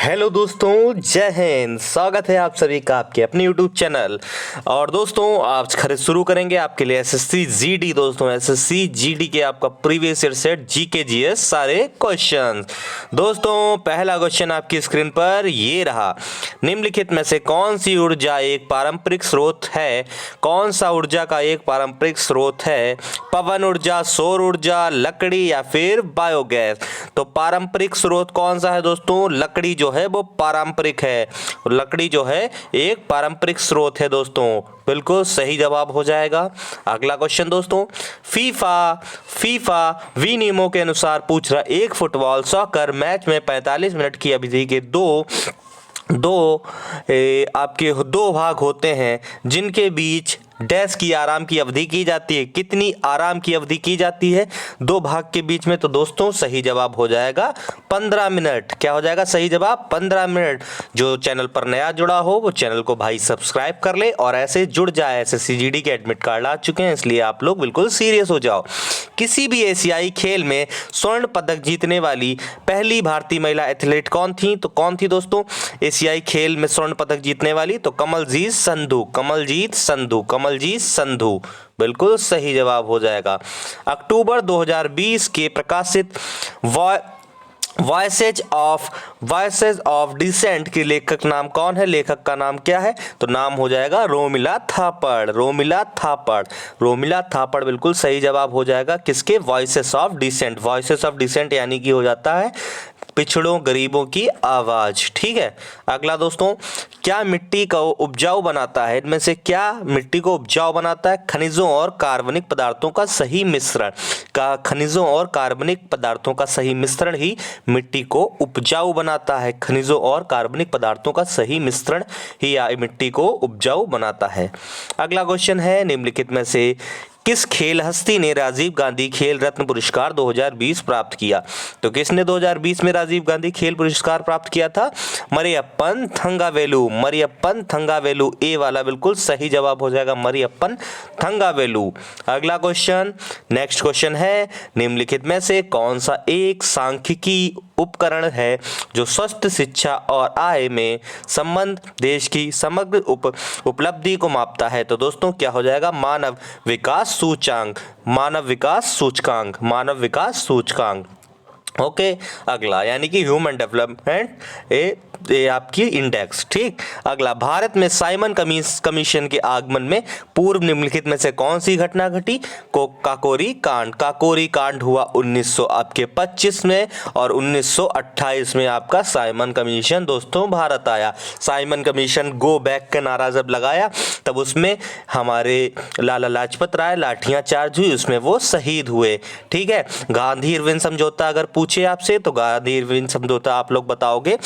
Hello दोस्तों, जय हिंद। स्वागत है आप सभी का आपके अपने यूट्यूब चैनल। और दोस्तों आज खरीद शुरू करेंगे आपके लिए एसएससी जीडी। दोस्तों एसएससी जीडी के आपका previous year set GK GS सारे क्वेश्चंस। दोस्तों पहला क्वेश्चन आपकी स्क्रीन पर ये रहा। निम्नलिखित में से कौन सी ऊर्जा एक पारंपरिक स्रोत है? कौन सा ऊर्जा का एक पारंपरिक स्रोत है? पवन ऊर्जा, सौर ऊर्जा, लकड़ी या फिर बायोगैस? तो पारंपरिक स्रोत कौन सा है दोस्तों? लकड़ी जो है वो पारंपरिक है। लकड़ी जो है एक पारंपरिक स्रोत है दोस्तों। बिल्कुल सही जवाब हो जाएगा। अगला क्वेश्चन दोस्तों, फीफा वी नियमों के अनुसार पूछ रहा, एक फुटबॉल सॉकर मैच में 45 मिनट की अवधि के आपके दो भाग होते हैं जिनके बीच डैश की आराम की अवधि की जाती है। कितनी आराम की अवधि की जाती है दो भाग के बीच में? तो दोस्तों सही जवाब हो जाएगा 15 मिनट। क्या हो जाएगा सही जवाब? 15 मिनट। जो चैनल पर नया जुड़ा हो वो चैनल को भाई सब्सक्राइब कर ले और ऐसे जुड़ जाए। एसएससी जीडी के एडमिट कार्ड आ चुके हैं, इसलिए आप लोग बिल्कुल सीरियस हो जाओ। किसी भी एशियाई खेल में स्वर्ण पदक जीतने वाली पहली भारतीय महिला एथलीट कौन थी? तो कौन थी दोस्तों एशियाई खेल में स्वर्ण पदक जीतने वाली? तो कमलजीत संधू। बिल्कुल सही जवाब हो जाएगा। अक्टूबर 2020 के प्रकाशित वॉयसेज ऑफ डिसेंट के लेखक नाम कौन है? लेखक का नाम क्या है? तो नाम हो जाएगा रोमिला थापड़। बिल्कुल सही जवाब हो जाएगा किसके? वॉइसेस ऑफ डिसेंट यानी कि हो जाता है पिछड़ों गरीबों की आवाज। ठीक है। अगला दोस्तों, क्या मिट्टी को उपजाऊ बनाता है? इनमें से क्या मिट्टी को उपजाऊ बनाता है? खनिजों और कार्बनिक पदार्थों का सही मिश्रण ही मिट्टी को उपजाऊ बनाता है। खनिजों और कार्बनिक पदार्थों का सही मिश्रण ही मिट्टी को उपजाऊ बनाता है। अगला क्वेश्चन है, निम्नलिखित में से किस खेल हस्ती ने राजीव गांधी खेल रत्न पुरस्कार 2020 प्राप्त किया? तो किसने 2020 में राजीव गांधी खेल पुरस्कार प्राप्त किया था? मरियप्पन थंगावेलु। ए वाला बिल्कुल सही जवाब हो जाएगा, मरियप्पन थंगावेलु। अगला क्वेश्चन, नेक्स्ट क्वेश्चन है, निम्नलिखित में से कौन सा एक सांख्यिकी उपकरण है जो स्वस्थ शिक्षा और आय में संबंध देश की समग्र उपलब्धि को मापता है? तो दोस्तों क्या हो जाएगा? मानव विकास सूचकांक। ओके। अगला यानी कि ह्यूमन डेवलपमेंट ये आपकी इंडेक्स। ठीक। अगला, भारत में साइमन कमीशन के आगमन में पूर्व निम्नलिखित में से कौन सी घटना घटी? काकोरी कांड हुआ 1925 में और 1928 में आपका साइमन कमीशन दोस्तों भारत आया। साइमन कमीशन गो बैक का नारा जब लगाया तब उसमें हमारे लाला लाजपत राय लाठियां चार्ज हुई, उसमें वो शहीद हुए। ठीक है। गांधी इरविन समझौता अगर पूछे आपसे तो गांधी इरविन समझौता आप लोग बताओगे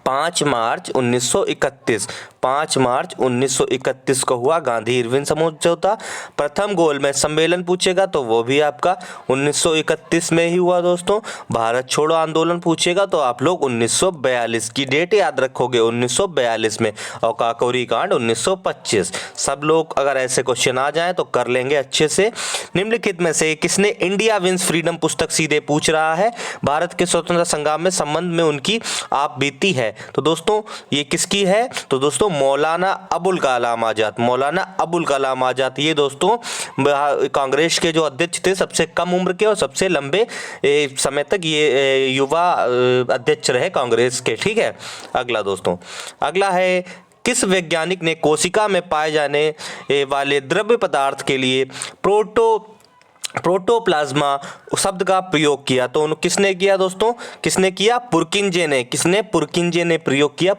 5 मार्च 1931 को हुआ गांधी इरविन समझौता। प्रथम गोलमेज सम्मेलन पूछेगा तो वो भी आपका 1931 में ही हुआ दोस्तों। भारत छोड़ो आंदोलन पूछेगा तो आप लोग 1942 की डेट याद रखोगे, 1942 में। और काकोरी कांड 1925। सब लोग अगर ऐसे क्वेश्चन आ जाए तो कर लेंगे अच्छे से। निम्नलिखित में से किसने इंडिया विंस फ्रीडम पुस्तक सीधे पूछ रहा है भारत के स्वतंत्रता संग्राम में संबंध में उनकी आप बीती है? तो दोस्तों ये किसकी है? तो दोस्तों मौलाना अबुल कलाम आजाद। ये दोस्तों कांग्रेस के जो अध्यक्ष थे, सबसे कम उम्र के और सबसे लंबे समय तक ये युवा अध्यक्ष रहे कांग्रेस के। ठीक है। अगला दोस्तों, अगला है, किस वैज्ञानिक ने कोशिका में पाए जाने वाले द्रव्य पदार्थ के लिए प्रोटोप्लाज्मा शब्द का प्रयोग किया? तो किसने किया दोस्तों? किसने किया? पुरकिंजे ने प्रयोग किया।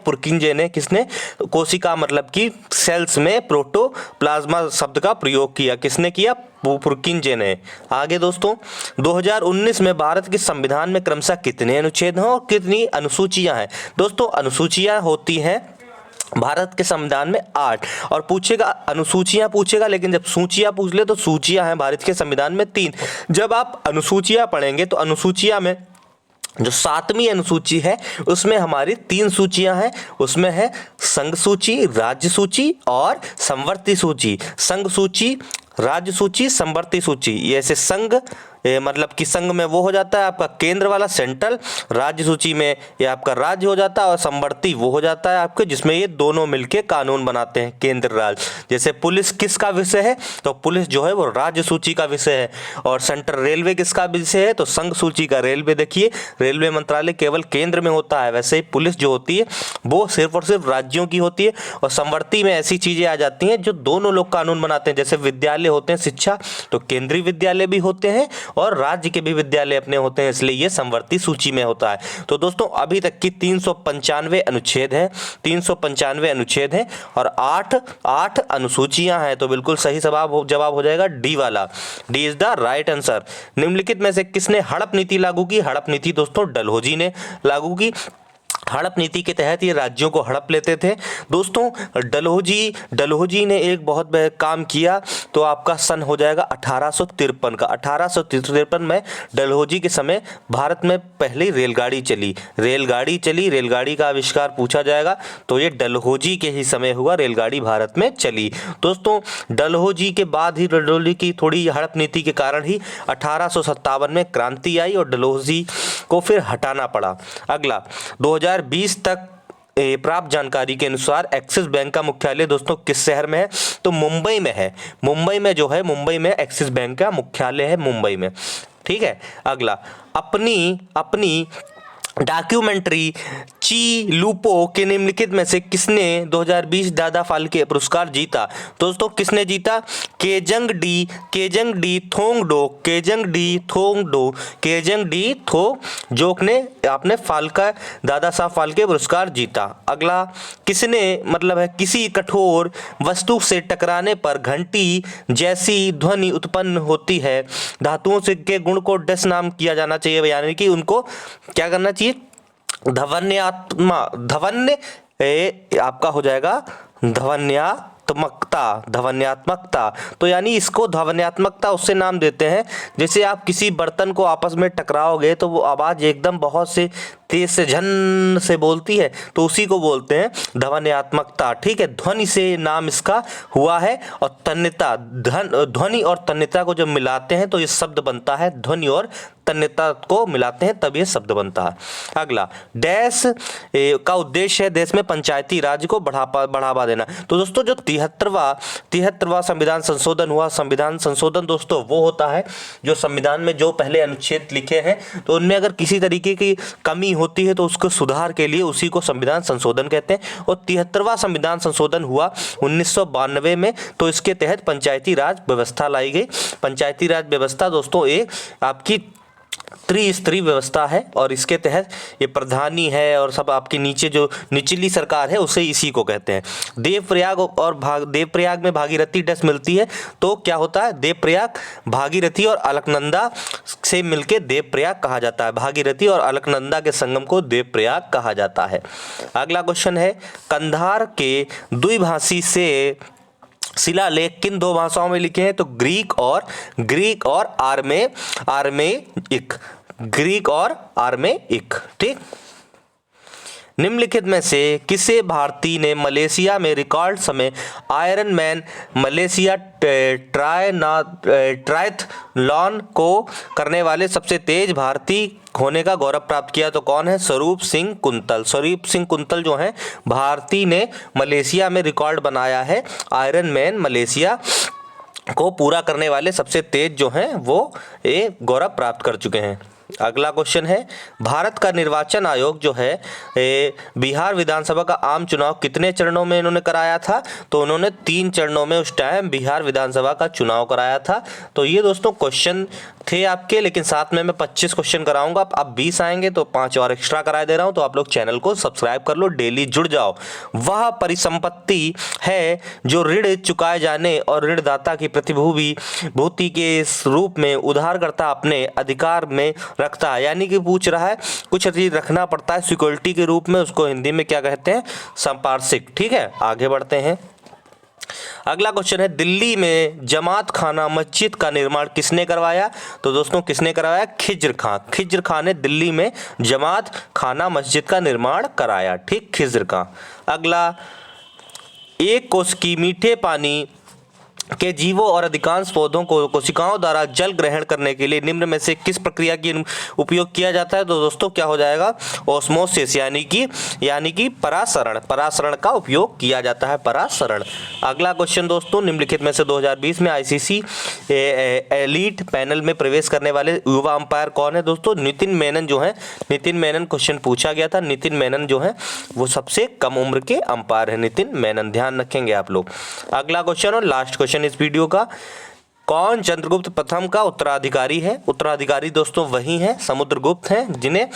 किसने कोशिका मतलब कि सेल्स में प्रोटोप्लाज्मा शब्द का प्रयोग किया? किसने किया? पुरकिंजे ने। आगे दोस्तों, 2019 में भारत के संविधान में क्रमशः कितने अनुच्छेद हैं और कितनी अनुसूचियां हैं? दोस्तों अनुसूचियां होती हैं भारत के संविधान में 8 और पूछेगा अनुसूचियां पूछेगा, लेकिन जब सूचियां पूछ ले तो सूचियां हैं भारत के संविधान में 3। जब आप अनुसूचियां पढ़ेंगे तो अनुसूचियां में जो 7वीं अनुसूची है उसमें हमारी 3 सूचियां हैं। उसमें है संघ सूची, राज्य सूची और संवर्ती सूची। संघ सूची, राज्य सूची, संवर्ती सूची। ये ऐसे संघ मतलब कि संघ में वो हो जाता है आपका केंद्र वाला सेंट्रल, राज्य सूची में ये आपका राज्य हो जाता है, और समवर्ती वो हो जाता है आपके जिसमें ये दोनों मिलके कानून बनाते हैं, केंद्र राज्य। जैसे पुलिस किसका विषय है, तो पुलिस जो है वो राज्य सूची का विषय है, और सेंट्रल रेलवे किसका विषय है, तो संघ सूची का। रेलवे देखिए, रेलवे मंत्रालय केवल केंद्र में होता है, वैसे ही पुलिस जो होती है वो सिर्फ और सिर्फ राज्यों की होती है। और समवर्ती में ऐसी चीजें आ जाती हैं जो दोनों लोग कानून बनाते हैं, जैसे विद्यालय होते हैं शिक्षा, तो केंद्रीय विद्यालय भी होते हैं और राज्य के भी विद्यालय अपने होते हैं, इसलिए ये समवर्ती सूची में होता है। तो दोस्तों अभी तक की 395 अनुच्छेद हैं, 395 अनुच्छेद हैं और 8 अनुसूचियां हैं, तो बिल्कुल सही जवाब हो जाएगा डी वाला। D is the right answer. निम्नलिखित में से किसने हड़प नीति लागू की? हड़प नीति दोस्तों डलहौजी ने लागू की। हड़प नीति के तहत ये राज्यों को हड़प लेते थे। दोस्तों डलहौजी ने एक बहुत काम किया, तो आपका सन हो जाएगा 1853 का। 1853 में डलहौजी के समय भारत में पहली रेलगाड़ी चली। रेलगाड़ी का आविष्कार पूछा जाएगा तो ये डलहौजी के ही समय हुआ, रेलगाड़ी भारत में चली। दोस्तों डलहौजी के बाद ही डलहौजी की थोड़ी हड़प नीति के कारण ही 1857 में क्रांति आई और डलहौजी को फिर हटाना पड़ा। अगला 2020 तक प्राप्त जानकारी के अनुसार एक्सिस बैंक का मुख्यालय दोस्तों किस शहर में है? तो मुंबई में है। मुंबई में जो है, मुंबई में एक्सिस बैंक का मुख्यालय है, मुंबई में। ठीक है। अगला अपनी डॉक्यूमेंट्री ची लूपो के निम्नलिखित में से किसने 2020 दादा फाल्के पुरस्कार जीता? दोस्तों किसने जीता? केजंग डी थोंगडोक ने आपने दादा साहब फाल्के पुरस्कार जीता। अगला किसने मतलब है किसी कठोर वस्तु से टकराने पर घंटी जैसी ध्वनि उत्पन्न होती है, धातुओं से के गुण को डस नाम किया जाना चाहिए, यानी कि उनको क्या करना चाहिए? धवन्य आपका हो जाएगा ध्वन्यात्मकता। तो यानी इसको ध्वन्यात्मकता उससे नाम देते हैं, जैसे आप किसी बर्तन को आपस में टकराओगे तो वो आवाज एकदम बहुत से तेज से झन से बोलती है, तो उसी को बोलते हैं ध्वन्यात्मकता। ठीक है, ध्वनि से नाम इसका हुआ है। और तन्यता, ध्वनि और तन्यता को जब मिलाते हैं तो ये शब्द बनता है, ध्वनि और तन्यता को मिलाते हैं तब ये शब्द बनता है। अगला डैश का उद्देश्य है देश में पंचायती राज को बढ़ावा देना। तो दोस्तों जो 73वां संविधान संशोधन हुआ, संविधान संशोधन दोस्तों वो होता है जो संविधान में जो पहले अनुच्छेद लिखे हैं तो उनमें अगर किसी तरीके की कमी होती है तो उसको सुधार के लिए उसी को संविधान संशोधन कहते हैं। और 73वां संविधान संशोधन हुआ 1992 में, तो इसके तहत पंचायती राज व्यवस्था लाई गई। पंचायती राज व्यवस्था दोस्तों एक आपकी त्रिस्तरीय व्यवस्था है और इसके तहत ये प्रधानी है और सब आपके नीचे जो निचली सरकार है उसे इसी को कहते हैं। देवप्रयाग में भागीरथी डस मिलती है तो क्या होता है? देवप्रयाग भागीरथी और अलकनंदा से मिलके देवप्रयाग कहा जाता है। भागीरथी और अलकनंदा के संगम को देवप्रयाग कहा जाता है। अगला क्वेश्चन है अंधार के द्विभाषी से शिलालेख किन दो भाषाओं में लिखे हैं? तो ग्रीक और आर्मेइक। ठीक। निम्नलिखित में से किसे भारतीय ने मलेशिया में रिकॉर्ड समय आयरन मैन मलेशिया ट्रायथलॉन को करने वाले सबसे तेज भारतीय होने का गौरव प्राप्त किया? तो कौन है? स्वरूप सिंह कुंतल जो है भारतीय ने मलेशिया में रिकॉर्ड बनाया है। आयरन मैन मलेशिया को पूरा करने वाले सबसे तेज जो हैं वो ये गौरव प्राप्त कर चुके हैं। अगला क्वेश्चन है भारत का निर्वाचन आयोग जो है बिहार विधानसभा का आम चुनाव कितने चरणों में इन्होंने कराया था? तो उन्होंने 3 चरणों में उस टाइम बिहार विधानसभा का चुनाव कराया था। तो ये दोस्तों क्वेश्चन थे आपके, लेकिन साथ में मैं 25 क्वेश्चन कराऊंगा। अब 20 आएंगे तो 5 और एक्स्ट्रा करा दे रहा हूं, तो आप लोग चैनल को सब्सक्राइब कर लो, डेली जुड़ जाओ। वह परिसंपत्ति है जो ऋण चुकाए जाने और ऋणदाता की प्रतिभूति के रूप में उधारकर्ता अपने अधिकार में रखता है, यानी कि पूछ रहा है कुछ चीज रखना पड़ता है सिक्योरिटी के रूप में, उसको हिंदी में क्या कहते हैं? संपार्श्विक। ठीक है, आगे बढ़ते हैं। अगला क्वेश्चन है दिल्ली में जमात खाना मस्जिद का निर्माण किसने करवाया? तो दोस्तों किसने करवाया? खिज्र खान ने दिल्ली में जमात खाना मस्जिद का निर्माण कराया। ठीक, खिज्र खान। अगला 1 कोस की मीठे पानी के जीवों और अधिकांश पौधों को कोशिकाओं द्वारा जल ग्रहण करने के लिए निम्न में से किस प्रक्रिया की उपयोग किया जाता है? तो दोस्तों क्या हो जाएगा? ऑस्मोसिस यानी कि परासरण का उपयोग किया जाता है, परासरण। अगला क्वेश्चन दोस्तों, निम्नलिखित में से 2020 में आईसीसी एलीट पैनल में प्रवेश करने वाले युवा अंपायर कौन है? दोस्तों नितिन मेनन जो है, नितिन मेनन क्वेश्चन पूछा गया था। नितिन मेनन जो है वो सबसे कम उम्र के अंपायर है, नितिन मेनन, ध्यान रखेंगे आप लोग। अगला क्वेश्चन और लास्ट क्वेश्चन इस वीडियो का, कौन चंद्रगुप्त प्रथम का उत्तराधिकारी है? उत्तराधिकारी दोस्तों वही है, समुद्रगुप्त हैं, जिन्हें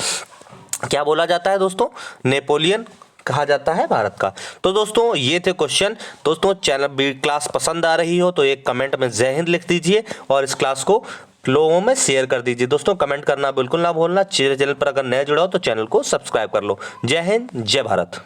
क्या बोला जाता है दोस्तों? नेपोलियन कहा जाता है भारत का। तो दोस्तों ये थे क्वेश्चन। दोस्तों चैनल क्लास पसंद आ रही हो तो एक कमेंट में जय हिंद लिख दीजिए और इस क्लास को लोगों में शेयर कर दीजिए। दोस्तों कमेंट करना बिल्कुल ना भूलना। चैनल पर अगर नए जुड़ा हो तो चैनल को सब्सक्राइब कर लो। जय हिंद, जय भारत।